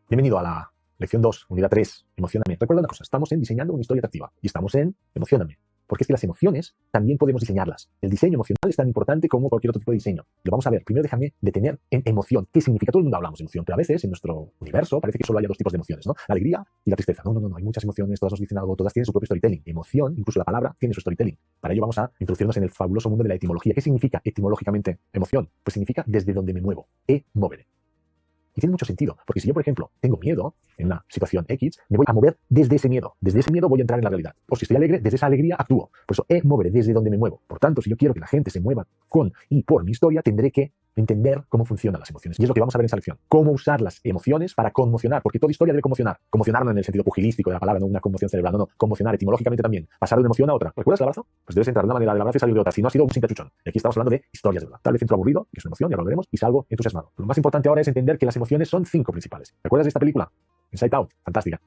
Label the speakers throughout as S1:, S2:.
S1: Bienvenido a la lección 2, unidad 3, Emocióname. Recuerda una cosa, estamos en diseñando una historia atractiva y estamos en Emocióname. Porque es que las emociones también podemos diseñarlas. El diseño emocional es tan importante como cualquier otro tipo de diseño. Lo vamos a ver. Primero déjame detener en emoción. ¿Qué significa? Todo el mundo hablamos de emoción, pero a veces en nuestro universo parece que solo haya dos tipos de emociones, ¿no? La alegría y la tristeza. No. Hay muchas emociones, todas nos dicen algo, todas tienen su propio storytelling. Emoción, incluso la palabra, tiene su storytelling. Para ello vamos a introducirnos en el fabuloso mundo de la etimología. ¿Qué significa etimológicamente emoción? Pues significa desde donde me muevo. Movere. Y tiene mucho sentido, porque si yo, por ejemplo, tengo miedo en una situación X, me voy a mover desde ese miedo. Desde ese miedo voy a entrar en la realidad. O si estoy alegre, desde esa alegría actúo. Por eso, moveré desde donde me muevo. Por tanto, si yo quiero que la gente se mueva con y por mi historia, tendré que entender cómo funcionan las emociones. Y es lo que vamos a ver en esa lección. Cómo usar las emociones para conmocionar, porque toda historia debe conmocionar. Conmocionar no en el sentido pugilístico de la palabra, no una conmoción cerebral, no. Conmocionar etimológicamente también. Pasar de una emoción a otra. ¿Recuerdas el abrazo? Pues debes entrar de una manera del abrazo y salir de otra. Si no ha sido un simple chuchón. Y aquí estamos hablando de historias de verdad. Tal vez entro aburrido, que es una emoción, ya lo veremos, y salgo entusiasmado. Lo más importante ahora es entender que las emociones son 5 principales. ¿Recuerdas de esta película? Inside Out. Fantástica.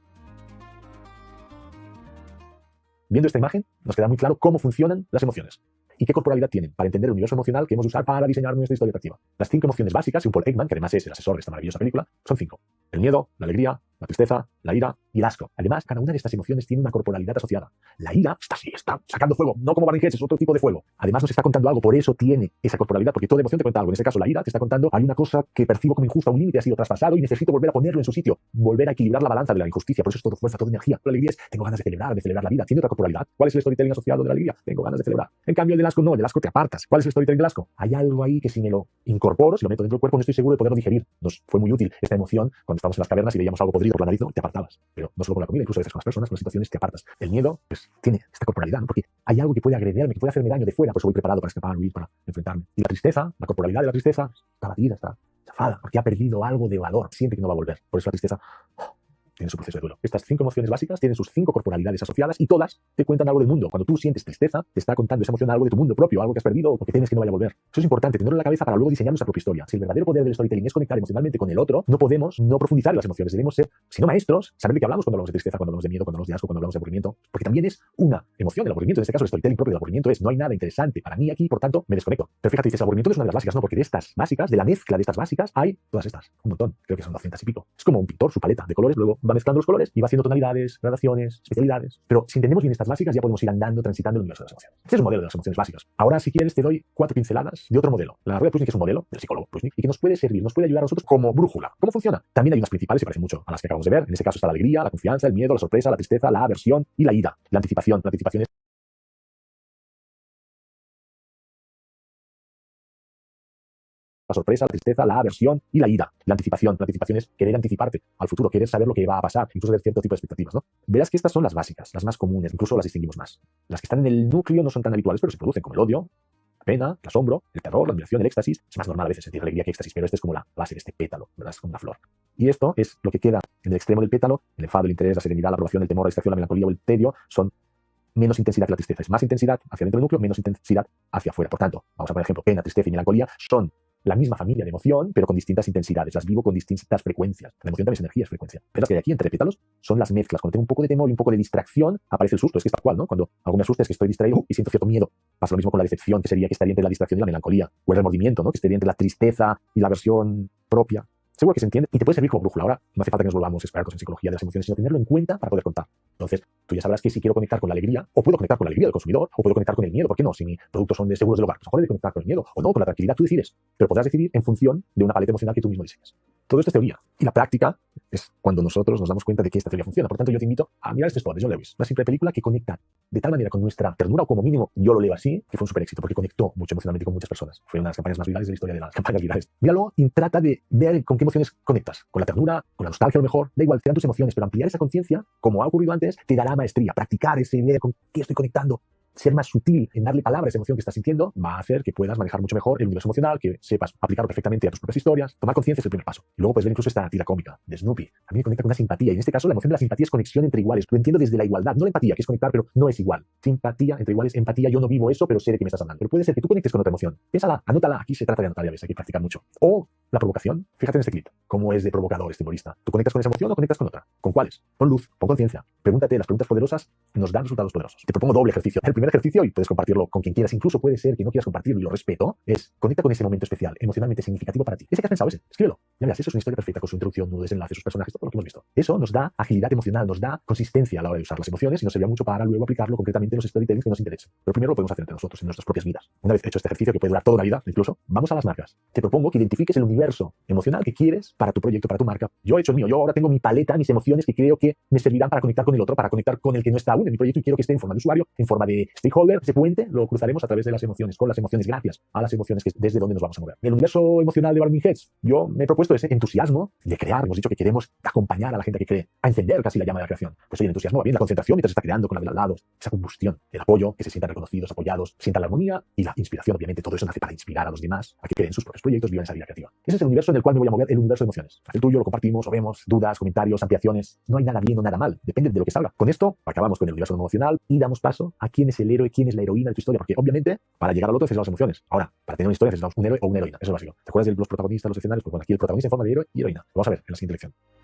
S1: Viendo esta imagen, nos queda muy claro cómo funcionan las emociones y qué corporalidad tienen para entender el universo emocional que hemos de usar para diseñar nuestra historia atractiva. Las 5 emociones básicas, según Paul Ekman, que además es el asesor de esta maravillosa película, son 5. El miedo, la alegría, la tristeza, la ira y el asco. Además, cada una de estas emociones tiene una corporalidad asociada. La ira está sacando fuego, no como Baringes, es otro tipo de fuego. Además, nos está contando algo, por eso tiene esa corporalidad, porque toda emoción te cuenta algo. En este caso, la ira te está contando, hay una cosa que percibo como injusta, un límite ha sido traspasado y necesito volver a ponerlo en su sitio, volver a equilibrar la balanza de la injusticia. Por eso es todo fuerza, toda energía. La alegría es, tengo ganas de celebrar la vida. Tiene otra corporalidad. ¿Cuál es el storytelling asociado de la alegría? Tengo ganas de celebrar. En cambio, el del asco no, el del asco te apartas. ¿Cuál es el storytelling del asco? Hay algo ahí que si me lo incorporo, si lo meto dentro del cuerpo, no estoy seguro de poderlo digerir. Nos fue muy útil esta emoción cuando estábamos en las cavernas y veíamos algo podrido por la nariz, ¿no? Te apartabas. Pero no solo con la comida, incluso a veces con las personas, con las situaciones te apartas. El miedo, pues, tiene esta corporalidad, ¿no? Porque hay algo que puede agrederme, que puede hacerme daño de fuera, pues voy preparado para escapar, huir, para enfrentarme. Y la tristeza, la corporalidad de la tristeza, está batida, está chafada, porque ha perdido algo de valor, siente que no va a volver. Por eso la tristeza tiene su proceso de duelo. Estas 5 emociones básicas tienen sus 5 corporalidades asociadas y todas te cuentan algo del mundo. Cuando tú sientes tristeza, te está contando esa emoción algo de tu mundo propio, algo que has perdido o que temes que no vaya a volver. Eso es importante, tenerlo en la cabeza para luego diseñar nuestra propia historia. Si el verdadero poder del storytelling es conectar emocionalmente con el otro, no podemos no profundizar en las emociones. Debemos ser, si no maestros, saber de qué hablamos cuando hablamos de tristeza, cuando hablamos de miedo, cuando hablamos de asco, cuando hablamos de aburrimiento, porque también es una emoción. El aburrimiento, en este caso el storytelling propio del aburrimiento es, no hay nada interesante para mí aquí, por tanto, me desconecto. Pero fíjate, dices, el aburrimiento es una de las básicas, no, porque de estas básicas, de la mezcla de estas básicas, hay todas estas, un montón, creo que son 200 y pico. Es como un pintor, su paleta de colores, luego va mezclando los colores y va haciendo tonalidades, gradaciones, especialidades. Pero si entendemos bien estas básicas, ya podemos ir andando, transitando el universo de las emociones. Este es un modelo de las emociones básicas. Ahora, si quieres, te doy 4 pinceladas de otro modelo. La rueda de Prusnik es un modelo del psicólogo Prusnik y que nos puede servir, nos puede ayudar a nosotros como brújula. ¿Cómo funciona? También hay unas principales que parecen mucho a las que acabamos de ver. En este caso está la alegría, la confianza, el miedo, la sorpresa, la tristeza, la aversión y la ira. La anticipación. La anticipación es la sorpresa, la tristeza, la aversión y la ira. La anticipación. La anticipación es querer anticiparte al futuro, querer saber lo que va a pasar, incluso de cierto tipo de expectativas, ¿no? Verás que estas son las básicas, las más comunes, incluso las distinguimos más. Las que están en el núcleo no son tan habituales, pero se producen, como el odio, la pena, el asombro, el terror, la admiración, el éxtasis. Es más normal a veces sentir alegría que éxtasis, pero este es como la base de este pétalo, ¿verdad? Es como una flor. Y esto es lo que queda en el extremo del pétalo. El enfado, el interés, la serenidad, la aprobación, el temor, la distracción, la melancolía o el tedio son menos intensidad que la tristeza. Es más intensidad hacia dentro del núcleo, menos intensidad hacia afuera. Por tanto, vamos a poner ejemplo, pena, tristeza y melancolía son la misma familia de emoción, pero con distintas intensidades. Las vivo con distintas frecuencias. La emoción también es energía, es frecuencia. Pero las que hay aquí entre pétalos son las mezclas. Cuando tengo un poco de temor y un poco de distracción, aparece el susto. Es que es tal cual, ¿no? Cuando algo me asusta es que estoy distraído y siento cierto miedo. Pasa lo mismo con la decepción, que sería que estaría entre la distracción y la melancolía. O el remordimiento, ¿no? Que estaría entre la tristeza y la versión propia. Seguro que se entiende y te puede servir como brújula. Ahora no hace falta que nos volvamos expertos en psicología de las emociones, sino tenerlo en cuenta para poder contar. Entonces, tú ya sabrás que si quiero conectar con la alegría, o puedo conectar con la alegría del consumidor, o puedo conectar con el miedo, ¿por qué no? Si mis productos son de seguros del hogar, pues mejor he de conectar con el miedo, o no, con la tranquilidad, tú decides. Pero podrás decidir en función de una paleta emocional que tú mismo diseñas. Todo esto es teoría. Y la práctica es cuando nosotros nos damos cuenta de que esta teoría funciona. Por tanto, yo te invito a mirar este spot de John Lewis, una simple película que conecta de tal manera con nuestra ternura, o como mínimo yo lo leo así, que fue un super éxito, porque conectó mucho emocionalmente con muchas personas. Fue una de las campañas más virales de la historia de las campañas virales. Míralo y trata de ver con qué emociones conectas. Con la ternura, con la nostalgia a lo mejor, da igual, te dan tus emociones, pero ampliar esa conciencia, como ha ocurrido antes, te dará maestría. Practicar esa idea de con qué estoy conectando, ser más sutil en darle palabra a esa emoción que estás sintiendo, va a hacer que puedas manejar mucho mejor el universo emocional, que sepas aplicarlo perfectamente a tus propias historias. Tomar conciencia es el primer paso. Y luego puedes ver incluso esta tira cómica de Snoopy. A mí me conecta con una simpatía. Y en este caso, la emoción de la simpatía es conexión entre iguales. Lo entiendo desde la igualdad, no la empatía, que es conectar, pero no es igual. Simpatía entre iguales, empatía, yo no vivo eso, pero sé de qué me estás hablando. Pero puede ser que tú conectes con otra emoción. Piénsala, anótala. Aquí se trata de anotar, ya ves, hay que practicar mucho. O la provocación. Fíjate en este clip. ¿Cómo es de provocador este humorista? ¿Tú conectas con esa emoción o conectas con otra? ¿Con cuáles? Pon luz, pon conciencia. Pregúntate, las preguntas poderosas nos dan resultados poderosos. Te propongo doble ejercicio. El primer ejercicio, y puedes compartirlo con quien quieras, incluso puede ser que no quieras compartirlo y lo respeto, es conecta con ese momento especial, emocionalmente significativo para ti. Ese que has pensado, ese, escríbelo. Ya verás, eso es una historia perfecta con su introducción, nudo, desenlace, sus personajes, todo lo que hemos visto. Eso nos da agilidad emocional, nos da consistencia a la hora de usar las emociones y nos servirá mucho para luego aplicarlo concretamente en los storytelling que nos interesen. Pero primero lo podemos hacer entre nosotros, en nuestras propias vidas. Una vez hecho este ejercicio, que puede durar toda la vida, incluso, vamos a las marcas. Te propongo que identifiques el universo emocional que quieres para tu proyecto, para tu marca. Yo he hecho el mío. Yo ahora tengo mi paleta, mis emociones que creo que me servirán para conectar con el otro, para conectar con el que no está aún en mi proyecto y quiero que esté en forma de usuario, en forma de stakeholder. Ese puente lo cruzaremos a través de las emociones, con las emociones, gracias a las emociones, que es desde donde nos vamos a mover. El universo emocional de Barney Heads, yo me he propuesto ese entusiasmo de crear. Hemos dicho que queremos acompañar a la gente que cree, a encender casi la llama de la creación. Pues oye, el entusiasmo va bien, la concentración mientras está creando con la del al lado, esa combustión, el apoyo, que se sientan reconocidos, apoyados, sientan la armonía y la inspiración. Obviamente todo eso nace para inspirar a los demás a que creen sus propios proyectos, vivan esa vida creativa. Ese es el universo en el cual me voy a mover, el universo de emociones. El tuyo lo compartimos o vemos dudas, comentarios, ampliaciones. No hay nada bien o nada mal, depende de lo que salga. Con esto acabamos con el universo emocional y damos paso a quién es el héroe, quién es la heroína de tu historia, porque obviamente para llegar al otro necesitamos emociones. Ahora, para tener una historia necesitamos un héroe o una heroína. Eso es básico. ¿Te acuerdas de los protagonistas, los escenarios? Pues bueno, aquí el protagonista en forma de héroe y heroína. Lo vamos a ver en la siguiente lección.